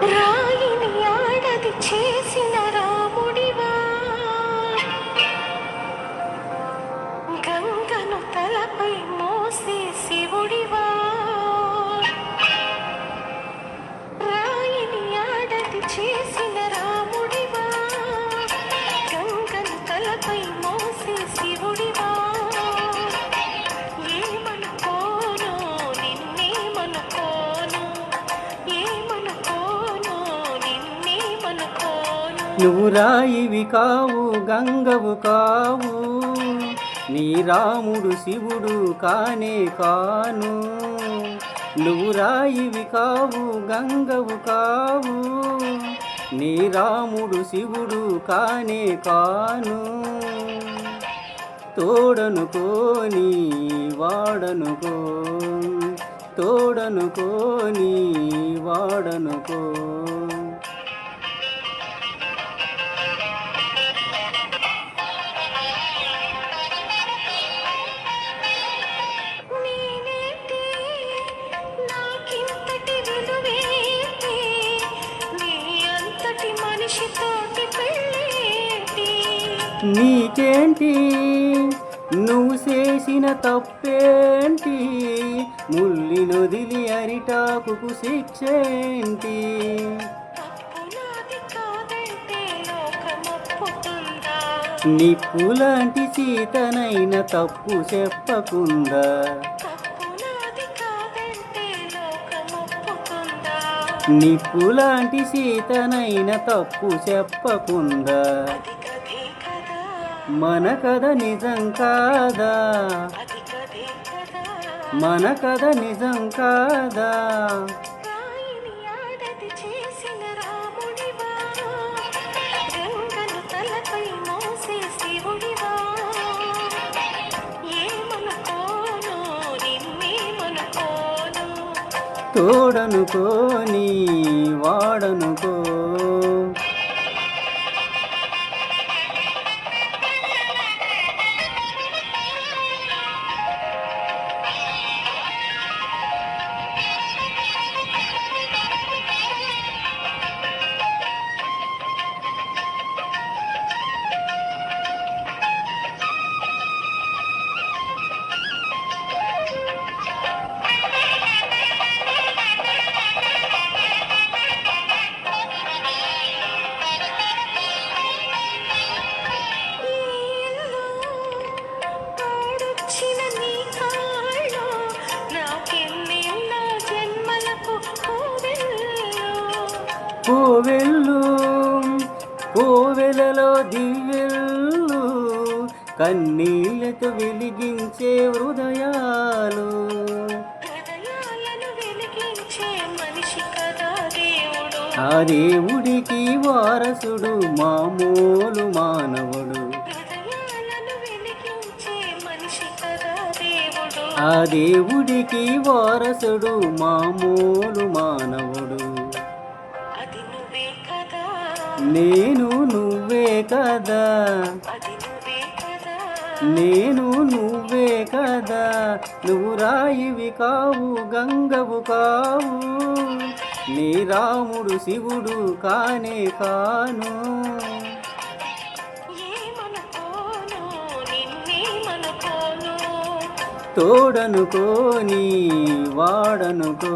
రాయిని ఆడది చేసిన రాముడివా, గంగను తలపై మోసే శివుడివా. రాయిని ఆడది చేసిన రాముడివా, గంగను తలపై మోసే శివుడివా. ఏమనుకోను నిన్నేమనుకోను, ఏమనుకోను నిన్నేమనుకోను. నువ్వు రాయివి కావు గంగవు కావు, నీ రాముడు శివుడు కానే కాను. నువ్వు రాయివి కావు గంగవు కావు, నీ రాముడు శివుడు కానే కాను. తోడనుకోని వాడనుకో, తోడనుకోని వాడనుకో. నేనేంటి నాకింతటి విలువేంటి, నీ అంతటి మనిషితోటి పెళ్ళేంటి. నీకేంటి నువ్వు చేసిన తప్పేంటి, ముల్లినొదిలి అరిటాకుకు శిక్షేంటి. తప్పు నాది కాదంటే లోకమొప్పుతుందా, నిప్పులాంటి సీతనైన తప్పు చెప్పకుందా. తప్పు నాది కాదంటే లోకమొప్పుతుందా. నిప్పులాంటి సీతనైన తప్పు చెప్పకుందా. అది కథే కదా, మన కథ నిజం కాదా, అది కథే కదా. మన కథ నిజం కాదా. రాయిని ఆడది చేసిన రాముడివా, గంగను తలపై మోసే శివుడివా. ఏమనుకోను నిన్నేమనుకోను. తోడనుకోని వాడనుకో. తోడొచ్చిన నీ కాళ్ళు నాకెన్నెన్నో జన్మలకు కోవెల్లో. కోవెల్లు కోవెలలో దివ్యెల్లు, కన్నీళ్లతో వెలిగించే హృదయాలు. హృదయాలను వెలిగించే మనిషి కదా దేవుడు, ఆ దేవుడికి వారసుడు మామూలు మానవుడు. హృదయాలను వెలిగించే మనిషి కదా దేవుడు. ఆ దేవుడికి వారసుడు మామూలు మానవుడు. అది నువ్వే కదా, నేను నువ్వే కదా, అది నువ్వే కదా. నేను నువ్వే కదా. నువ్వు రాయివి కావు గంగవు కావు, నీ రాముడు శివుడు కానే కాను. ఏమనుకోను నిన్నేమనుకోను. తోడనుకోని వాడనుకో.